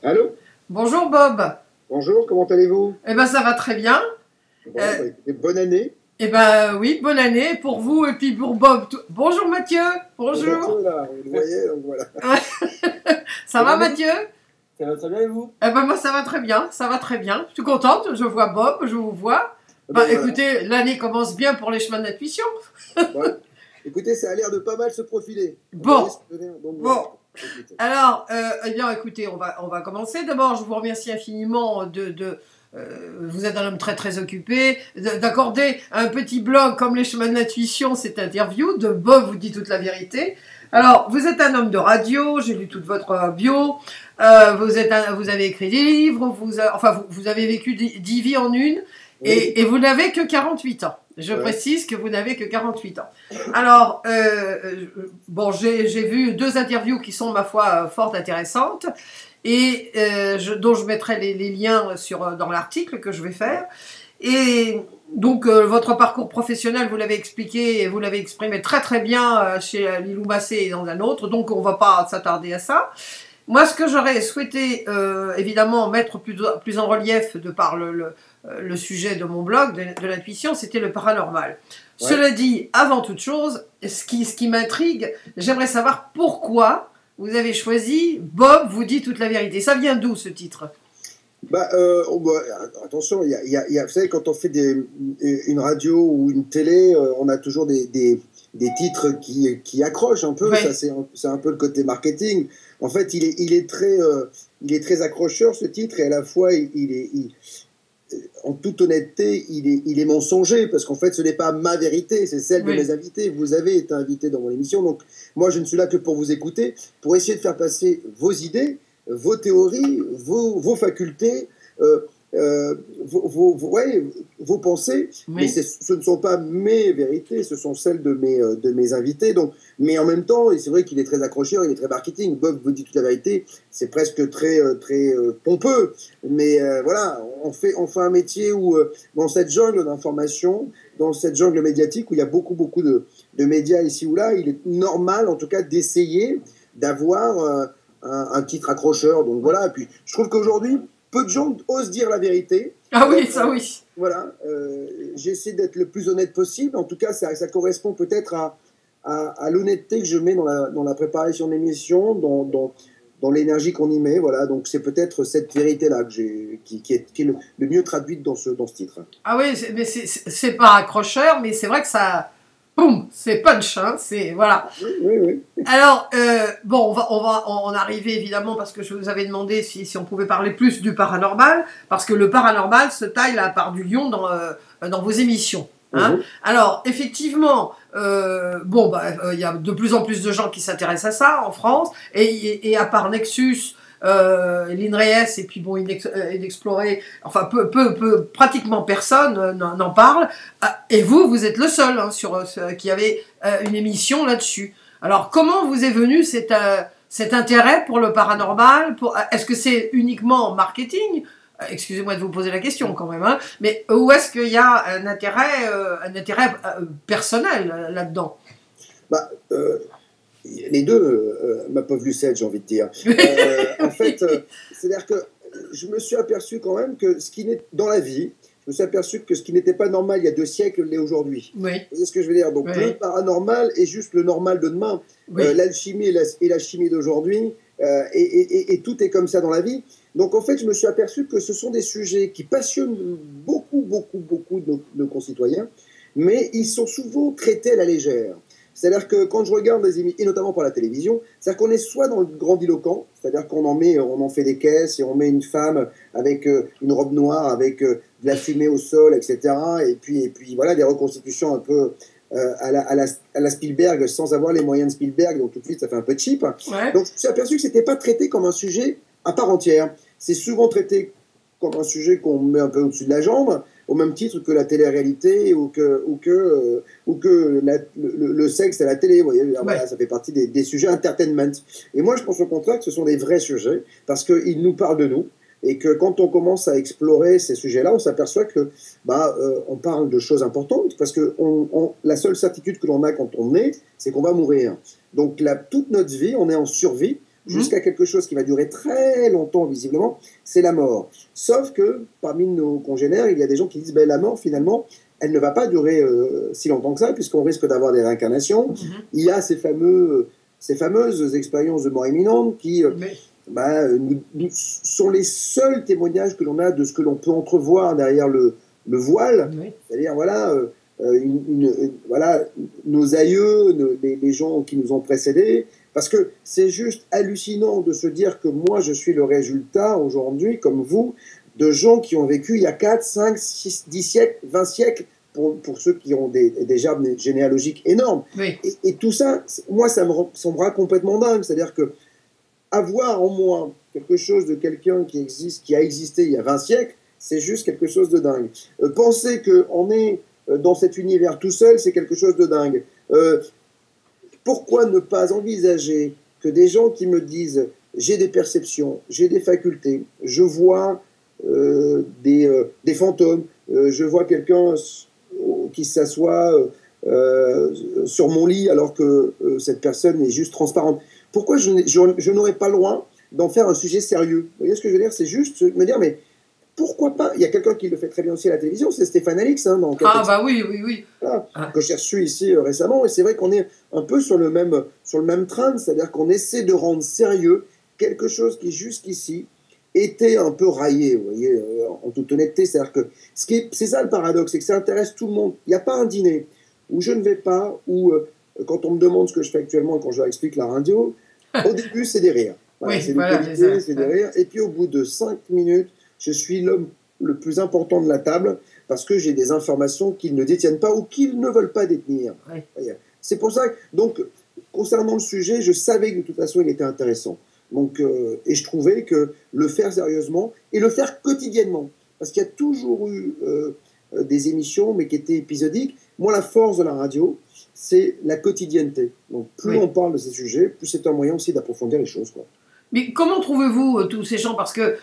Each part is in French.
Allô? Bonjour Bob. Bonjour, comment allez-vous? Eh ben ça va très bien. Bon, bah, écoutez, bonne année. Eh ben oui, bonne année pour vous et puis pour Bob. Bonjour Mathieu. Bonjour. Mathieu, là, vous le voyez, donc voilà. Ça va Mathieu? Ça va très bien et vous? Eh ben moi ça va très bien, ça va très bien. Je suis contente, je vois Bob, je vous vois. Bah Voilà. écoutez, l'année commence bien pour les chemins d'intuition. Bon, écoutez, ça a l'air de pas mal se profiler. Bon. Donc, Bon. voilà. Écoutez. Alors, eh bien écoutez, on va commencer. D'abord, je vous remercie infiniment vous êtes un homme très très occupé, d'accorder un petit blog comme les chemins de l'intuition, cette interview de Bob vous dit toute la vérité. Alors, vous êtes un homme de radio, j'ai lu toute votre bio, vous avez écrit des livres, vous avez vécu 10 vies en une, Oui. et vous n'avez que 48 ans. Je précise que vous n'avez que 48 ans. Alors, bon, j'ai vu 2 interviews qui sont, ma foi, fort intéressantes, et dont je mettrai les liens dans l'article que je vais faire. Et donc, votre parcours professionnel, vous l'avez expliqué et vous l'avez exprimé très très bien chez Lilou Massé et dans un autre, donc on ne va pas s'attarder à ça. Moi, ce que j'aurais souhaité, évidemment, mettre plus en relief de par le sujet de mon blog, de l'intuition, c'était le paranormal. Ouais. Cela dit, avant toute chose, ce qui m'intrigue, j'aimerais savoir pourquoi vous avez choisi « Bob vous dit toute la vérité ». Ça vient d'où, ce titre? Attention, vous savez, quand on fait une radio ou une télé, on a toujours des titres qui accrochent un peu. Ouais. Ça, c'est un peu le côté marketing. En fait, il est très accrocheur, ce titre, et à la fois, en toute honnêteté, il est mensonger, parce qu'en fait, ce n'est pas ma vérité, c'est celle de mes invités. Vous avez été invité dans mon émission, donc moi, je ne suis là que pour vous écouter, pour essayer de faire passer vos idées, vos théories, vos facultés, vos pensées, mais ce ne sont pas mes vérités, ce sont celles de mes invités. Donc, mais en même temps, et c'est vrai qu'il est très accrocheur, il est très marketing. Bob vous dit toute la vérité, c'est presque très pompeux. Mais voilà, on fait un métier où, dans cette jungle d'information, dans cette jungle médiatique où il y a beaucoup de médias ici ou là, il est normal, en tout cas, d'essayer d'avoir un titre accrocheur. Donc voilà, et puis je trouve qu'aujourd'hui, peu de gens osent dire la vérité. Ah oui, ça oui. Voilà, j'essaie d'être le plus honnête possible. En tout cas, ça correspond peut-être à l'honnêteté que je mets dans la préparation de l'émission, dans l'énergie qu'on y met. Voilà, donc c'est peut-être cette vérité-là qui est le mieux traduite dans ce titre. Ah oui, mais c'est pas accrocheur, mais c'est vrai que ça... Boum, c'est punch, hein, c'est voilà. Oui. Alors bon, on va en arriver évidemment parce que je vous avais demandé si on pouvait parler plus du paranormal, parce que le paranormal se taille la part du lion dans vos émissions. Hein. Alors effectivement, il y a de plus en plus de gens qui s'intéressent à ça en France, et à part Nexus. L'INRES et puis bon, Inexploré, enfin pratiquement personne n'en parle, et vous êtes le seul qui avait une émission là-dessus. Alors comment vous est venu cet intérêt pour le paranormal? Est-ce que c'est uniquement marketing? Excusez-moi de vous poser la question quand même, hein, mais où est-ce qu'il y a un intérêt personnel là-dedans? Les deux, ma pauvre Lucette, j'ai envie de dire. En fait, c'est-à-dire que je me suis aperçu quand même que dans la vie, je me suis aperçu que ce qui n'était pas normal il y a 2 siècles l'est aujourd'hui. Oui. Vous voyez ce que je veux dire? Donc le paranormal est juste le normal de demain. L'alchimie et la chimie d'aujourd'hui, et tout est comme ça dans la vie. Donc en fait, je me suis aperçu que ce sont des sujets qui passionnent beaucoup de nos concitoyens, mais ils sont souvent traités à la légère. C'est-à-dire que quand je regarde les émissions, et notamment pour la télévision, c'est-à-dire qu'on est soit dans le grandiloquent, c'est-à-dire qu'on en fait des caisses et on met une femme avec une robe noire, avec de la fumée au sol, etc. Et puis voilà, des reconstitutions un peu à la Spielberg, sans avoir les moyens de Spielberg, donc tout de suite ça fait un peu cheap. Ouais. Donc je me suis aperçu que c'était pas traité comme un sujet à part entière. C'est souvent traité comme un sujet qu'on met un peu au-dessus de la jambe, au même titre que la télé-réalité ou que le sexe à la télé. Vous voyez, voilà, ça fait partie des sujets entertainment. Et moi, je pense au contraire que ce sont des vrais sujets parce qu'ils nous parlent de nous et que quand on commence à explorer ces sujets-là, on s'aperçoit que on parle de choses importantes parce que la seule certitude que l'on a quand on est, c'est qu'on va mourir. Donc toute notre vie, on est en survie. jusqu'à quelque chose qui va durer très longtemps, visiblement, c'est la mort. Sauf que, parmi nos congénères, il y a des gens qui disent, la mort, finalement, elle ne va pas durer si longtemps que ça, puisqu'on risque d'avoir des réincarnations. Il y a ces fameuses expériences de mort imminente qui sont les seuls témoignages que l'on a de ce que l'on peut entrevoir derrière le voile. C'est-à-dire, nos aïeux, les gens qui nous ont précédés, parce que c'est juste hallucinant de se dire que moi, je suis le résultat aujourd'hui, comme vous, de gens qui ont vécu il y a 4, 5, 6, 10 siècles, 20 siècles, pour ceux qui ont des arbres généalogiques énormes. Et tout ça, moi, ça me semblera complètement dingue. C'est-à-dire que avoir en moi quelque chose de quelqu'un qui a existé il y a 20 siècles, c'est juste quelque chose de dingue. Penser qu'on est dans cet univers tout seul, c'est quelque chose de dingue. Pourquoi ne pas envisager que des gens qui me disent « j'ai des perceptions, j'ai des facultés, je vois des fantômes, je vois quelqu'un qui s'assoit sur mon lit alors que cette personne est juste transparente ». Pourquoi je n'aurais pas le droit d'en faire un sujet sérieux? Vous voyez ce que je veux dire? C'est juste me dire, mais pourquoi pas? Il y a quelqu'un qui le fait très bien aussi à la télévision, c'est Stéphane Alix. Oui. Voilà, que j'ai reçu ici récemment, et c'est vrai qu'on est un peu sur le même train, c'est-à-dire qu'on essaie de rendre sérieux quelque chose qui jusqu'ici était un peu raillé, vous voyez, en toute honnêteté. C'est-à-dire que c'est ça le paradoxe, c'est que ça intéresse tout le monde. Il n'y a pas un dîner où je ne vais pas, où quand on me demande ce que je fais actuellement et quand je leur explique la radio, au début c'est des rires. C'est des rires, et puis au bout de 5 minutes, je suis l'homme le plus important de la table parce que j'ai des informations qu'ils ne détiennent pas ou qu'ils ne veulent pas détenir. C'est pour ça que, donc, concernant le sujet, je savais que de toute façon il était intéressant. Donc, et je trouvais que le faire sérieusement et le faire quotidiennement, parce qu'il y a toujours eu des émissions, mais qui étaient épisodiques. Moi, la force de la radio, c'est la quotidienneté. Donc, plus on parle de ces sujets, plus c'est un moyen aussi d'approfondir les choses, quoi. Mais comment trouvez-vous tous ces gens? Parce que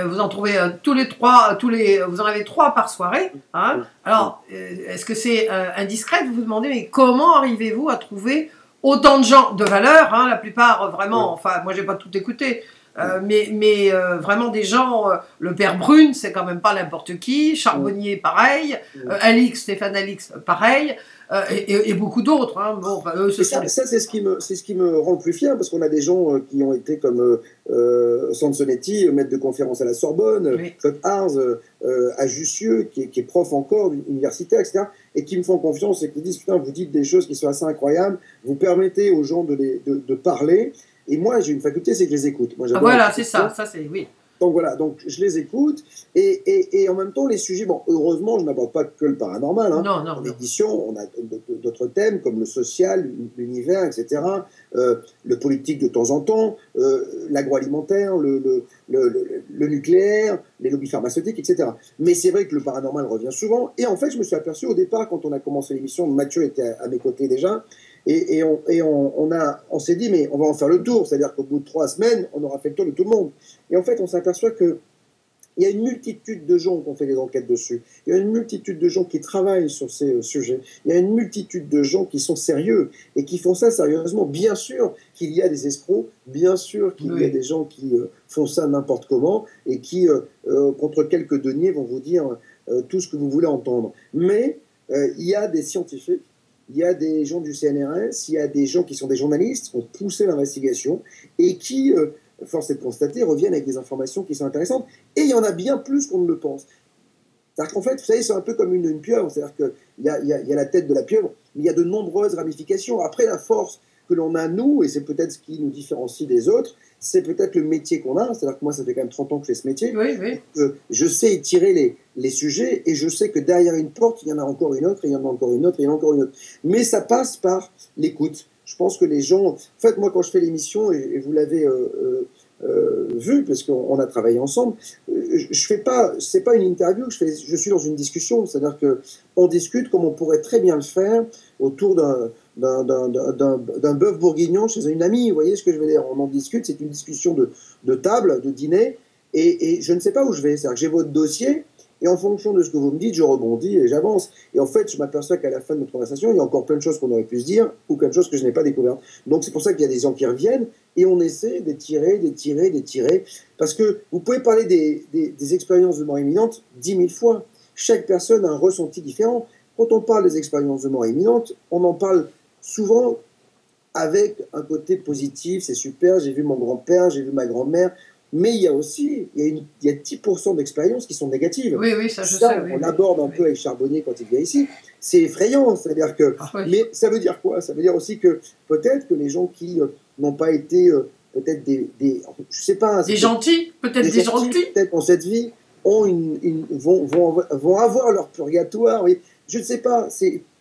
vous en trouvez vous en avez 3 par soirée. Hein. Alors, est-ce que c'est indiscret de vous demander, mais comment arrivez-vous à trouver autant de gens de valeur, hein, la plupart vraiment, enfin, moi j'ai pas tout écouté, mais vraiment des gens, le père Brune, c'est quand même pas n'importe qui, Charbonnier, pareil, Stéphane Alix, pareil, et beaucoup d'autres. Hein. Bon, ça c'est ce qui me rend le plus fier, parce qu'on a des gens qui ont été comme Sansonetti, maître de conférence à la Sorbonne, Claude Harz, à Jussieu, qui est prof encore universitaire, etc., et qui me font confiance et qui disent, putain, vous dites des choses qui sont assez incroyables, vous permettez aux gens de parler, et moi j'ai une faculté, c'est que je les écoute. Moi, voilà, c'est ça c'est, oui. Donc voilà, donc je les écoute, et en même temps les sujets, bon, heureusement je n'aborde pas que le paranormal, hein. En édition on a d'autres thèmes comme le social, l'univers, etc., le politique de temps en temps, l'agroalimentaire, le nucléaire, les lobbies pharmaceutiques, etc. Mais c'est vrai que le paranormal revient souvent, et en fait je me suis aperçu au départ, quand on a commencé l'émission, Mathieu était à mes côtés déjà, et on s'est dit, mais on va en faire le tour, c'est-à-dire qu'au bout de 3 semaines, on aura fait le tour de tout le monde. Et en fait, on s'aperçoit qu'il y a une multitude de gens qui ont fait des enquêtes dessus. Il y a une multitude de gens qui travaillent sur ces sujets. Il y a une multitude de gens qui sont sérieux et qui font ça sérieusement. Bien sûr qu'il y a des escrocs, bien sûr qu'il y a des gens qui font ça n'importe comment et qui, contre quelques deniers, vont vous dire tout ce que vous voulez entendre. Mais il y a des scientifiques, il y a des gens du CNRS, il y a des gens qui sont des journalistes, qui ont poussé l'investigation et qui, force est de constater, reviennent avec des informations qui sont intéressantes. Et il y en a bien plus qu'on ne le pense. C'est-à-dire qu'en fait, vous savez, c'est un peu comme une pieuvre. C'est-à-dire qu'il y a la tête de la pieuvre, mais il y a de nombreuses ramifications. Après, la force que l'on a, nous, et c'est peut-être ce qui nous différencie des autres, c'est peut-être le métier qu'on a. C'est-à-dire que moi, ça fait quand même 30 ans que je fais ce métier. Je sais étirer les sujets, et je sais que derrière une porte, il y en a encore une autre, et il y en a encore une autre, et il y en a encore une autre. Mais ça passe par l'écoute. Je pense que les gens... En fait, moi, quand je fais l'émission, et vous l'avez vu, parce qu'on a travaillé ensemble, je fais pas... C'est pas une interview, je suis dans une discussion. C'est-à-dire qu'on discute comme on pourrait très bien le faire autour d'un bœuf bourguignon chez une amie. Vous voyez ce que je veux dire? On en discute, c'est une discussion de table, de dîner, et je ne sais pas où je vais. C'est-à-dire que j'ai votre dossier, Et en fonction de ce que vous me dites, je rebondis et j'avance. Et en fait, je m'aperçois qu'à la fin de notre conversation, il y a encore plein de choses qu'on aurait pu se dire ou plein de choses que je n'ai pas découvertes. Donc c'est pour ça qu'il y a des gens qui reviennent et on essaie d'étirer. Parce que vous pouvez parler des expériences de mort imminente 10 000 fois. Chaque personne a un ressenti différent. Quand on parle des expériences de mort imminente, on en parle souvent avec un côté positif, c'est super, j'ai vu mon grand-père, j'ai vu ma grand-mère, mais il y a aussi, il y a 10% d'expériences qui sont négatives. Oui, ça je sais. On l'aborde un peu avec Charbonnier quand il vient ici, c'est effrayant, c'est-à-dire que... Mais ça veut dire quoi? Ça veut dire aussi que peut-être que les gens qui n'ont pas été, peut-être je sais pas... Des gentils, peut-être des gentils. Peut-être dans cette vie, vont avoir leur purgatoire, oui. Je ne sais pas,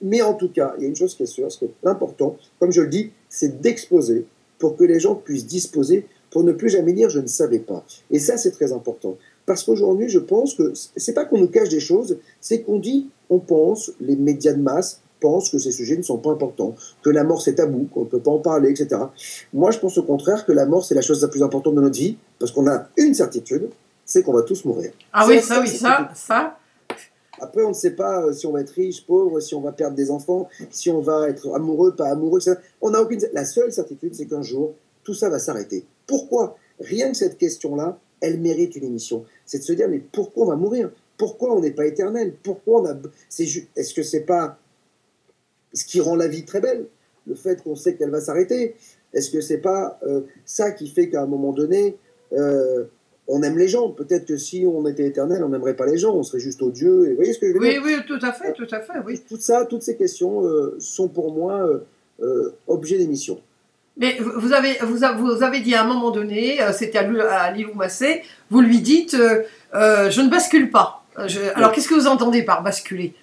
mais en tout cas, il y a une chose qui est sûre, c'est que l'important, comme je le dis, c'est d'exposer pour que les gens puissent disposer, pour ne plus jamais dire « je ne savais pas ». Et ça, c'est très important. Parce qu'aujourd'hui, je pense que c'est pas qu'on nous cache des choses, c'est qu'on dit, on pense, les médias de masse pensent que ces sujets ne sont pas importants, que la mort c'est tabou, qu'on ne peut pas en parler, etc. Moi, je pense au contraire que la mort c'est la chose la plus importante de notre vie, parce qu'on a une certitude, c'est qu'on va tous mourir. Ah oui, ça. Après, on ne sait pas si on va être riche, pauvre, si on va perdre des enfants, si on va être amoureux, pas amoureux, etc. On n'a aucune... La seule certitude, c'est qu'un jour, tout ça va s'arrêter. Pourquoi? Rien que cette question-là, elle mérite une émission. C'est de se dire, mais pourquoi on va mourir? Pourquoi on n'est pas éternel? Pourquoi on a... Est-ce que c'est pas ce qui rend la vie très belle? Le fait qu'on sait qu'elle va s'arrêter? Est-ce que c'est pas ça qui fait qu'à un moment donné... on aime les gens. Peut-être que si on était éternel, on n'aimerait pas les gens. On serait juste odieux. Et vous voyez ce que je veux dire? Oui, tout à fait, oui. Toutes ces questions sont pour moi objet d'émission. Mais vous avez dit à un moment donné, c'était à Lilou Massé, vous lui dites je ne bascule pas. Alors qu'est-ce que vous entendez par basculer?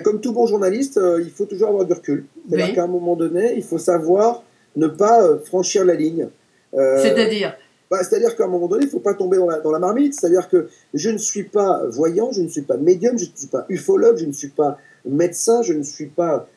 Comme tout bon journaliste, il faut toujours avoir du recul. C'est-à-dire qu'à un moment donné, il faut savoir ne pas franchir la ligne. C'est-à-dire c'est-à-dire qu'à un moment donné, il ne faut pas tomber dans la marmite. C'est-à-dire que je ne suis pas voyant, je ne suis pas médium, je ne suis pas ufologue, je ne suis pas médecin, je ne suis pas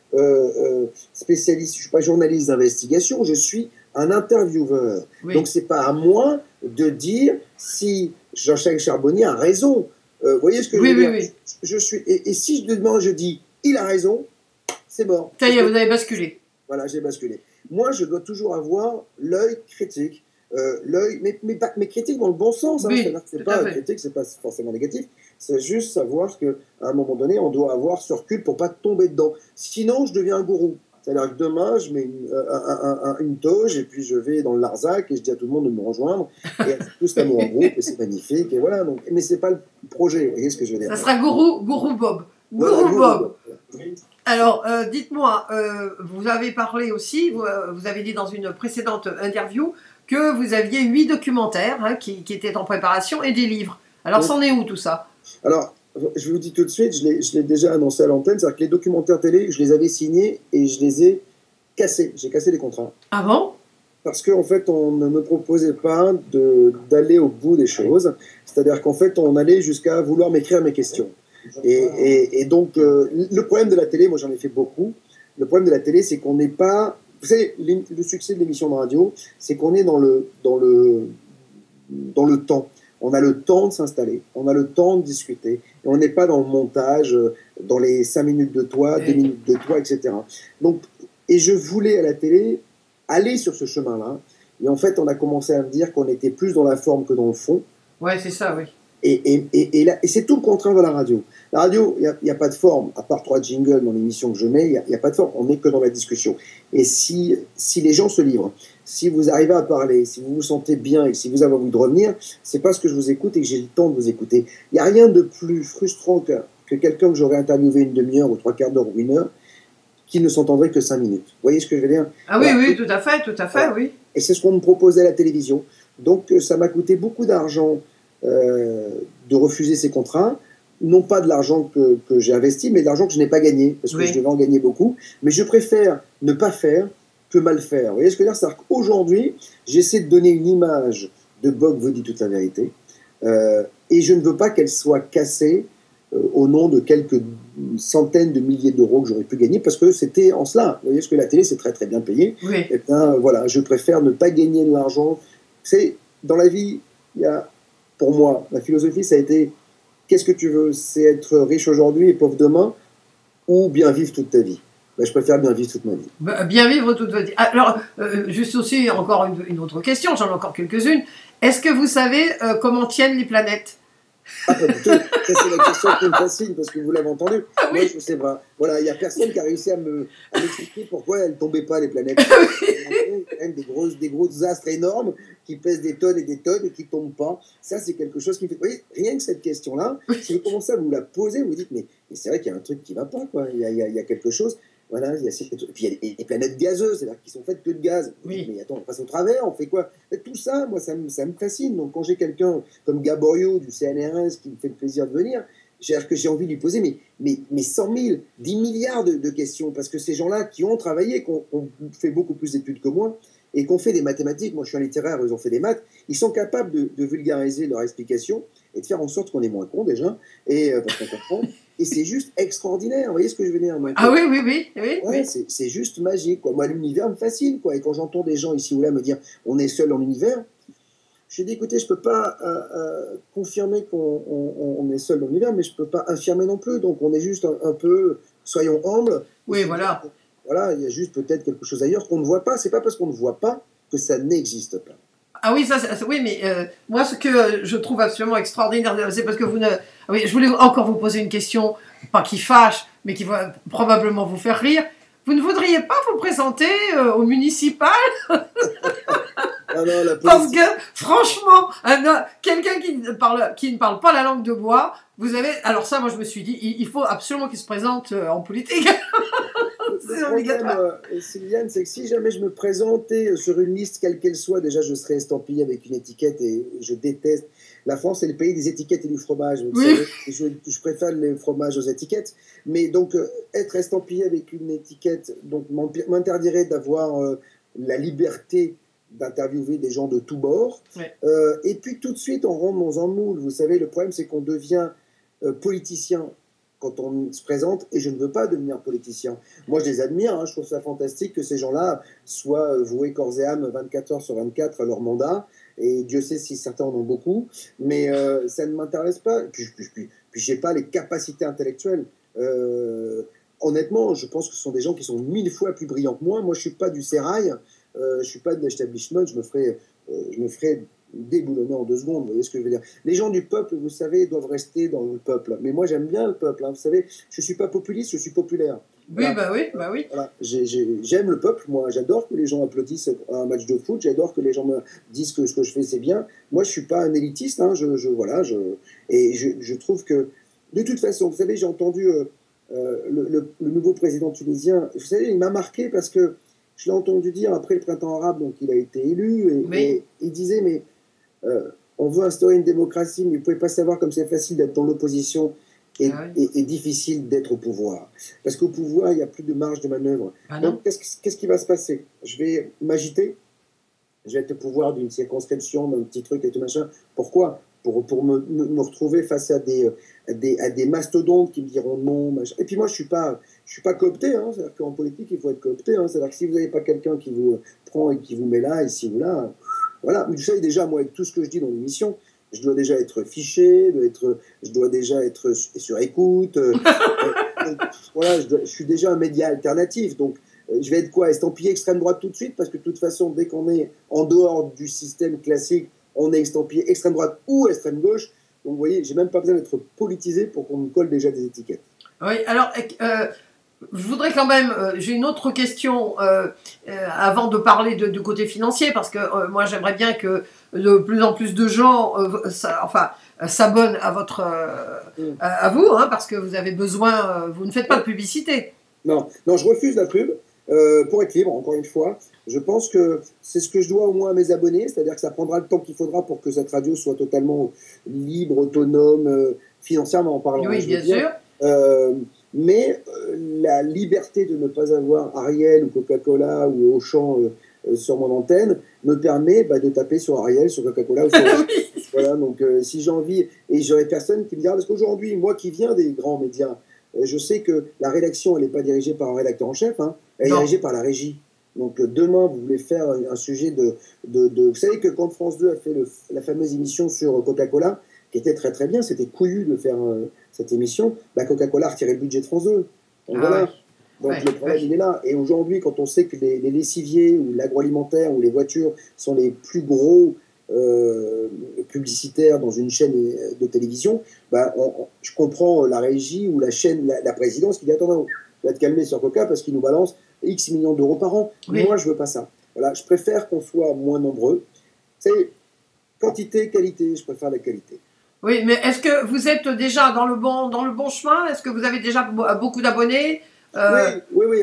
spécialiste, je ne suis pas journaliste d'investigation, je suis un intervieweur. Oui. Donc, ce n'est pas à moi de dire si Jean-Jacques Charbonnier a raison. Vous voyez ce que je veux dire? Oui. Je suis, et si je demande, je dis il a raison, c'est mort. Ça y est, vous avez basculé. Voilà, j'ai basculé. Moi, je dois toujours avoir l'œil critique. L'œil, mais critique dans le bon sens. Oui, c'est-à-dire que c'est pas critique, c'est pas forcément négatif. C'est juste savoir qu'à un moment donné, on doit avoir ce recul pour pas tomber dedans. Sinon, je deviens un gourou. C'est-à-dire que demain, je mets une toge et puis je vais dans le Larzac et je dis à tout le monde de me rejoindre et tous l'amour en groupe et c'est magnifique et voilà. Donc, mais c'est pas le projet. Vous voyez ce que je veux dire? Ça sera gourou Bob. Gourou Bob. Oui. Alors, dites-moi, vous avez parlé aussi, vous avez dit dans une précédente interview que vous aviez 8 documentaires qui étaient en préparation et des livres. Alors, c'en est où tout ça? Alors, je vous dis tout de suite, je l'ai déjà annoncé à l'antenne, c'est-à-dire que les documentaires télé, je les avais signés et je les ai cassés. J'ai cassé les contrats. Ah bon? Parce qu'en fait, on ne me proposait pas d'aller au bout des choses. C'est-à-dire qu'en fait, on allait jusqu'à vouloir m'écrire mes questions. Et donc, le problème de la télé, moi j'en ai fait beaucoup, le problème de la télé, c'est qu'on n'est pas... Vous savez, le succès de l'émission de radio, c'est qu'on est dans le temps. On a le temps de s'installer, on a le temps de discuter, et on n'est pas dans le montage, dans les 5 minutes de toi, 2 minutes de toi, etc. Donc, et je voulais à la télé aller sur ce chemin-là, et en fait, on a commencé à me dire qu'on était plus dans la forme que dans le fond. Ouais, c'est ça, oui. Et c'est tout le contraire de la radio. La radio, il n'y a pas de forme, à part 3 jingles dans l'émission que je mets, il n'y a pas de forme, on n'est que dans la discussion. Et si les gens se livrent, si vous arrivez à parler, si vous vous sentez bien et si vous avez envie de revenir, c'est parce que je vous écoute et que j'ai le temps de vous écouter. Il n'y a rien de plus frustrant que quelqu'un que j'aurais interviewé une demi-heure ou 3/4 d'heure ou 1 heure qui ne s'entendrait que 5 minutes. Vous voyez ce que je veux dire? Ah oui, oui, tout à fait, oui. Et c'est ce qu'on me proposait à la télévision. Donc ça m'a coûté beaucoup d'argent de refuser ces contrats, non pas de l'argent que j'ai investi, mais de l'argent que je n'ai pas gagné, parce que je devais en gagner beaucoup, mais je préfère ne pas faire que mal faire. Vous voyez ce que je veux dire? C'est-à-dire qu'aujourd'hui, j'essaie de donner une image de Bob vous dit toute la vérité, et je ne veux pas qu'elle soit cassée au nom de quelques centaines de milliers d'euros que j'aurais pu gagner, parce que c'était en cela. Vous voyez ce que la télé, c'est très très bien payé. Oui. Et bien voilà, je préfère ne pas gagner de l'argent. Dans la vie, il y a... Pour moi, ma philosophie, ça a été qu'est-ce que tu veux? C'est être riche aujourd'hui et pauvre demain, ou bien vivre toute ta vie? Ben, je préfère bien vivre toute ma vie. Bien vivre toute votre vie. Alors, juste aussi, encore une autre question, j'en ai encore quelques-unes. Est-ce que vous savez comment tiennent les planètes? Ah, pas du tout. Ça, c'est la question qui me fascine, parce que vous l'avez entendu. Ah, oui. Moi, je sais pas. Voilà, il n'y a personne qui a réussi à m'expliquer pourquoi elles ne tombaient pas, les planètes. Il y a quand même des gros astres énormes qui pèsent des tonnes et qui ne tombent pas. Ça, c'est quelque chose qui me fait... Vous voyez, rien que cette question-là, si vous commencez à vous la poser, vous vous dites, mais c'est vrai qu'il y a un truc qui ne va pas, quoi. Il y a quelque chose... Voilà, et puis il y a des planètes gazeuses, c'est-à-dire qui sont faites que de gaz. Oui. Mais attends, on passe au travers, on fait quoi? Et tout ça, moi, ça me fascine. Donc quand j'ai quelqu'un comme Gaborio du CNRS qui me fait le plaisir de venir, j'ai envie de lui poser mais 100 000, 10 milliards de questions, parce que ces gens-là qui ont travaillé, qui ont fait beaucoup plus d'études que moi, et qui ont fait des mathématiques, moi je suis un littéraire, ils ont fait des maths, ils sont capables de vulgariser leur explication et de faire en sorte qu'on est moins con déjà, et parce qu'on comprend. Et c'est juste extraordinaire, vous voyez ce que je veux dire? Ah oui, oui, oui. Ouais, oui. c'est juste magique, quoi. Moi, l'univers me fascine, quoi. Et quand j'entends des gens ici ou là me dire on est seul dans l'univers, je dis écoutez, je peux pas confirmer qu'on est seul dans l'univers, mais je peux pas affirmer non plus. Donc on est juste un peu, soyons humbles. Oui, voilà. Voilà, il y a juste peut-être quelque chose ailleurs qu'on ne voit pas. C'est pas parce qu'on ne voit pas que ça n'existe pas. Ah oui, oui, mais moi, ce que je trouve absolument extraordinaire, c'est parce que vous ne... Oui, je voulais encore vous poser une question, pas qui fâche, mais qui va probablement vous faire rire. Vous ne voudriez pas vous présenter au municipal? Ah non, la Parce que, franchement, quelqu'un qui ne parle pas la langue de bois, vous avez... Alors ça, moi, je me suis dit, il faut absolument qu'il se présente en politique. C'est obligatoire. Sylviane, c'est que si jamais je me présentais sur une liste quelle qu'elle soit, déjà je serais estampillé avec une étiquette et je déteste. La France est le pays des étiquettes et du fromage. Vous Oui. savez, je préfère les fromages aux étiquettes. Mais donc, être estampillé avec une étiquette donc m'interdirait d'avoir la liberté d'interviewer des gens de tous bords. Ouais. Et puis tout de suite, on rentre dans un moule. Vous savez, le problème, c'est qu'on devient politicien quand on se présente, et je ne veux pas devenir politicien. Moi, je les admire, hein, je trouve ça fantastique que ces gens-là soient voués corps et âme 24 heures sur 24 à leur mandat, et Dieu sait si certains en ont beaucoup, mais ça ne m'intéresse pas. Puis je n'ai pas les capacités intellectuelles. Honnêtement, je pense que ce sont des gens qui sont 1000 fois plus brillants que moi. Moi, je ne suis pas du sérail, je ne suis pas de l'establishment, je me ferai déboulonner en 2 secondes, vous voyez ce que je veux dire. Les gens du peuple, vous savez, doivent rester dans le peuple. Mais moi, j'aime bien le peuple, hein. Vous savez, je ne suis pas populiste, je suis populaire. Oui, voilà. bah oui. Voilà. J'aime le peuple, moi, j'adore que les gens applaudissent un match de foot, j'adore que les gens me disent que ce que je fais, c'est bien. Moi, je ne suis pas un élitiste, hein. Et je trouve que, de toute façon, vous savez, j'ai entendu le nouveau président tunisien, vous savez, il m'a marqué parce que je l'ai entendu dire après le printemps arabe, donc il a été élu, et il disait, mais on veut instaurer une démocratie, mais vous ne pouvez pas savoir comme c'est facile d'être dans l'opposition et difficile d'être au pouvoir. Parce qu'au pouvoir, il n'y a plus de marge de manœuvre. Donc, qu'est-ce qui va se passer? Je vais m'agiter, je vais être au pouvoir d'une circonscription, d'un petit truc et tout machin. Pourquoi? Pour me retrouver face à des mastodontes qui me diront non, machin. Et puis moi, je suis pas coopté, hein. C'est-à-dire qu'en politique, il faut être coopté, hein. C'est-à-dire que si vous n'avez pas quelqu'un qui vous prend et qui vous met là, ici ou là, voilà. Mais vous savez déjà, moi, avec tout ce que je dis dans l'émission, je dois déjà être fiché, je dois déjà être sur écoute. Donc, voilà, je suis déjà un média alternatif. Donc, je vais être quoi? Estampillé extrême droite tout de suite? Parce que de toute façon, dès qu'on est en dehors du système classique, on est estampillé extrême droite ou extrême gauche. Donc, vous voyez, j'ai même pas besoin d'être politisé pour qu'on me colle déjà des étiquettes. Oui, alors... je voudrais quand même, j'ai une autre question avant de parler du côté financier, parce que moi j'aimerais bien que de plus en plus de gens s'abonnent à vous, hein, parce que vous avez besoin, vous ne faites pas de publicité. Non, je refuse la pub, pour être libre, encore une fois. Je pense que c'est ce que je dois au moins à mes abonnés, c'est-à-dire que ça prendra le temps qu'il faudra pour que cette radio soit totalement libre, autonome, financièrement en parlant. Oui, bien sûr. Mais la liberté de ne pas avoir Ariel ou Coca-Cola ou Auchan sur mon antenne me permet de taper sur Ariel, sur Coca-Cola ou sur Auchan. Voilà, donc si j'ai envie, et j'aurai personne qui me dira, parce qu'aujourd'hui, moi qui viens des grands médias, je sais que la rédaction, elle n'est pas dirigée par un rédacteur en chef, hein, elle est dirigée par la régie. Donc demain, vous voulez faire un sujet de... Vous savez que quand France 2 a fait la fameuse émission sur Coca-Cola, qui était très très bien, c'était couillu de faire cette émission, bah, Coca-Cola a retiré le budget de France 2. Donc voilà. Donc le problème, il est là. Et aujourd'hui, quand on sait que les lessiviers ou l'agroalimentaire ou les voitures sont les plus gros publicitaires dans une chaîne de télévision, bah, je comprends la régie ou la chaîne, la présidence qui dit attends, tu vas te calmer sur Coca parce qu'il nous balance X millions d'euros par an. Oui. Moi, je veux pas ça. Voilà, je préfère qu'on soit moins nombreux. C'est quantité, qualité, je préfère la qualité. Oui, mais est-ce que vous êtes déjà dans le bon chemin? Est-ce que vous avez déjà beaucoup d'abonnés? Oui,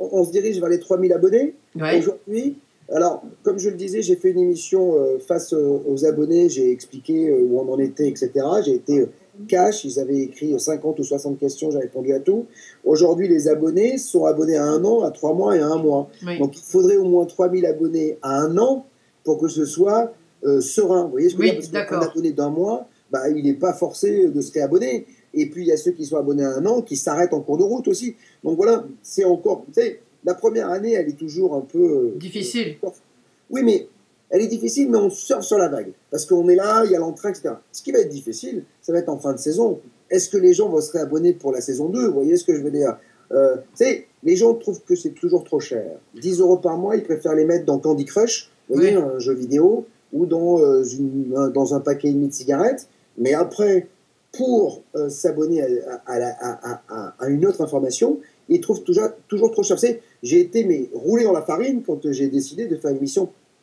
on se dirige vers les 3000 abonnés aujourd'hui. Alors, comme je le disais, j'ai fait une émission face aux abonnés, j'ai expliqué où on en était, etc. J'ai été cash, ils avaient écrit 50 ou 60 questions, j'ai répondu à tout. Aujourd'hui, les abonnés sont abonnés à 1 an, à 3 mois et à 1 mois. Oui. Donc, il faudrait au moins 3000 abonnés à 1 an pour que ce soit serein. Vous voyez ce que je veux dire? Parce qu'un abonné d'1 mois, bah, il n'est pas forcé de se réabonner. Et puis, il y a ceux qui sont abonnés à 1 an qui s'arrêtent en cours de route aussi. Donc voilà, c'est encore... Tu sais, la première année, elle est toujours un peu... difficile. Oui, mais elle est difficile, mais on surfe sur la vague. Parce qu'on est là, il y a l'entrain, etc. Ce qui va être difficile, ça va être en fin de saison. Est-ce que les gens vont se réabonner pour la saison 2? Vous voyez ce que je veux dire? Tu sais, les gens trouvent que c'est toujours trop cher. 10 € par mois, ils préfèrent les mettre dans Candy Crush, vous voyez, un jeu vidéo, ou dans un paquet et demi de cigarettes. Mais après, pour s'abonner à une autre information, ils trouvent toujours trop cher. J'ai été roulé dans la farine quand j'ai décidé de faire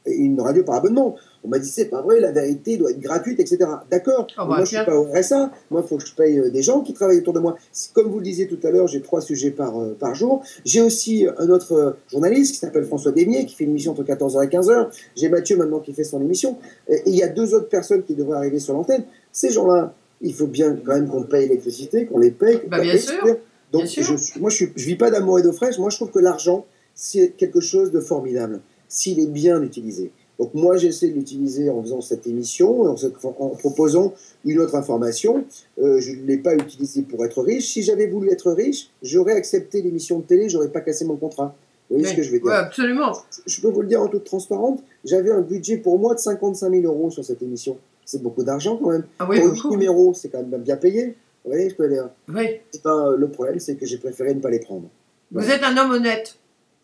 une radio par abonnement. On m'a dit, c'est pas vrai, la vérité doit être gratuite, etc. D'accord, moi je suis pas au RSA, moi il faut que je paye des gens qui travaillent autour de moi. Comme vous le disiez tout à l'heure, j'ai 3 sujets par jour. J'ai aussi un autre journaliste qui s'appelle François Desmier, qui fait une émission entre 14h et 15h. J'ai Mathieu maintenant qui fait son émission. Et il y a 2 autres personnes qui devraient arriver sur l'antenne. Ces gens-là, il faut bien quand même qu'on paye l'électricité, qu'on les paye. Bien sûr. Donc, je vis pas d'amour et d'eau fraîche. Moi, je trouve que l'argent, c'est quelque chose de formidable, s'il est bien utilisé. Donc, moi, j'essaie de l'utiliser en faisant cette émission, en proposant une autre information. Je ne l'ai pas utilisé pour être riche. Si j'avais voulu être riche, j'aurais accepté l'émission de télé, j'aurais pas cassé mon contrat. Vous voyez ce que je veux dire? Oui, absolument. Je peux vous le dire en toute transparence, j'avais un budget pour moi de 55 000 € sur cette émission. C'est beaucoup d'argent quand même. Ah oui, pour 8 numéros, c'est quand même bien payé. Vous voyez, je peux dire. Oui. Et ben, le problème, c'est que j'ai préféré ne pas les prendre. Vous êtes un homme honnête.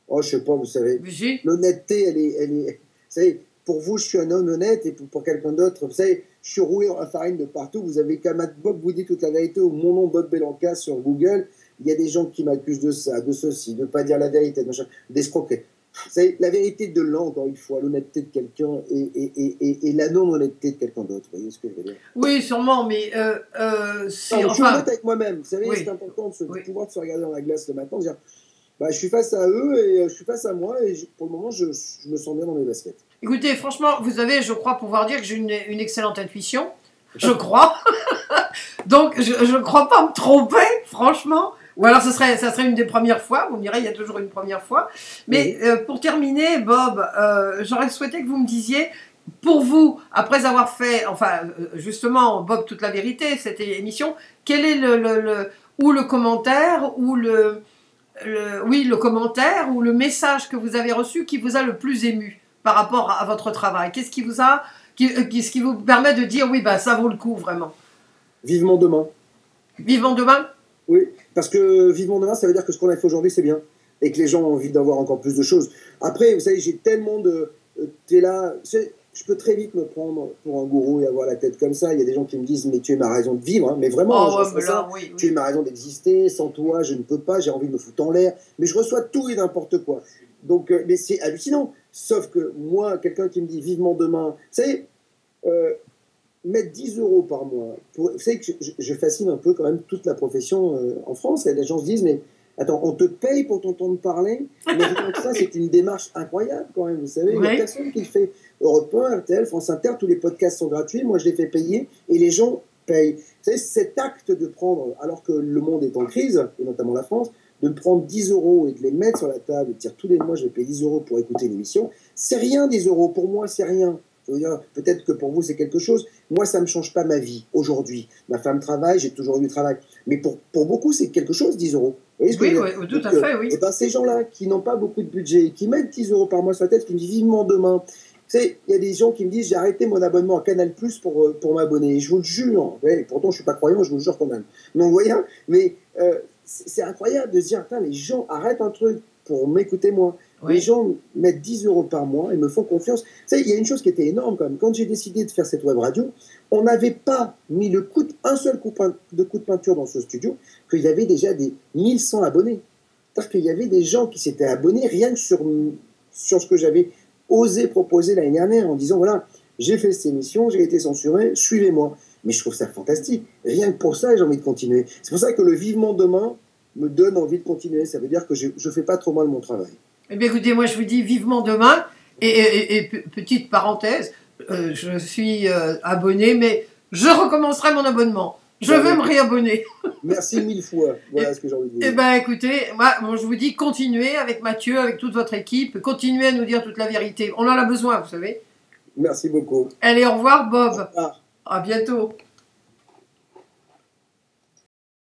Oh, je sais pas, vous savez. L'honnêteté, elle est... Vous savez, pour vous, je suis un homme honnête, et pour quelqu'un d'autre, vous savez, je suis roulé dans la farine de partout. Vous avez qu'à Bob vous dit toute la vérité, ou mon nom, Bob Belanca, sur Google. Il y a des gens qui m'accusent de ça, de ceci, de ne pas dire la vérité, d'escroquer. Vous savez, la vérité de l'un, encore une fois, l'honnêteté de quelqu'un et la non-honnêteté de quelqu'un d'autre. Vous voyez ce que je veux dire? Oui, sûrement, mais je suis honnête avec moi-même. Vous savez, c'est important de pouvoir se regarder dans la glace le matin et dire je suis face à eux et je suis face à moi et pour le moment, je me sens bien dans mes baskets. Écoutez, franchement, vous avez, je crois, pouvoir dire que j'ai une excellente intuition. Je crois. Donc, je ne crois pas me tromper, franchement. Ou alors, ça serait une des premières fois. Vous me direz, il y a toujours une première fois. Mais pour terminer, Bob, j'aurais souhaité que vous me disiez, pour vous, après avoir fait, justement, Bob, toute la vérité, cette émission, quel est le commentaire ou le commentaire ou le message que vous avez reçu qui vous a le plus ému par rapport à votre travail? Qu'est-ce qui vous permet de dire, oui, ça vaut le coup, vraiment? Vivement demain. Vivement demain? Oui, parce que vivement demain, ça veut dire que ce qu'on a fait aujourd'hui, c'est bien. Et que les gens ont envie d'avoir encore plus de choses. Après, vous savez, j'ai tellement de... T'es là... Je peux très vite me prendre pour un gourou et avoir la tête comme ça. Il y a des gens qui me disent, mais tu es ma raison de vivre. Hein. Mais vraiment, oui. Tu es ma raison d'exister. Sans toi, je ne peux pas. J'ai envie de me foutre en l'air. Mais je reçois tout et n'importe quoi. Donc, mais c'est hallucinant. Sauf que moi, quelqu'un qui me dit vivement demain, vous savez, mettre 10 € par mois. Vous savez que je fascine un peu quand même toute la profession en France. Et les gens se disent, mais attends, on te paye pour t'entendre parler? Mais ça, c'est une démarche incroyable quand même. Vous savez, il y a personne qui le fait. Europe 1, RTL, France Inter, tous les podcasts sont gratuits. Moi, je les fais payer et les gens payent. Vous savez, cet acte de prendre, alors que le monde est en crise, et notamment la France, de prendre 10 € et de les mettre sur la table et de dire tous les mois, je vais payer 10 € pour écouter une émission, c'est rien 10 €. Pour moi, c'est rien. Je veux dire, peut-être que pour vous, c'est quelque chose. Moi, ça ne me change pas ma vie aujourd'hui. Ma femme travaille, j'ai toujours eu du travail. Mais pour beaucoup, c'est quelque chose, 10 €. Vous voyez ce que je veux dire? Oui, tout à fait, oui. Et ces gens-là qui n'ont pas beaucoup de budget, qui mettent 10 € par mois sur la tête, qui me disent vivement demain, sais, il y a des gens qui me disent j'ai arrêté mon abonnement à Canal+ pour m'abonner. Et je vous le jure, ouais, pourtant je suis pas croyant, je vous le jure quand même. Donc vous voyez, mais c'est incroyable de se dire, les gens arrêtent un truc pour m'écouter moi. Oui. Les gens mettent 10 € par mois et me font confiance. Tu sais, il y a une chose qui était énorme quand même. Quand j'ai décidé de faire cette web radio, on n'avait pas mis un seul coup de peinture dans ce studio, qu'il y avait déjà des 1100 abonnés. C'est-à-dire qu'il y avait des gens qui s'étaient abonnés rien que sur ce que j'avais osé proposer l'année dernière en disant, voilà, j'ai fait cette émission, j'ai été censuré, suivez-moi. Mais je trouve ça fantastique. Rien que pour ça, j'ai envie de continuer. C'est pour ça que le vivement demain me donne envie de continuer. Ça veut dire que je ne fais pas trop mal mon travail. Eh bien, écoutez, moi, je vous dis vivement demain. Et petite parenthèse, je suis abonné, mais je recommencerai mon abonnement. Je veux me réabonner. Merci 1000 fois. Voilà ce que j'ai envie de dire. Eh bien, écoutez, moi, je vous dis, continuez avec Mathieu, avec toute votre équipe. Continuez à nous dire toute la vérité. On en a besoin, vous savez. Merci beaucoup. Allez, au revoir, Bob. À bientôt.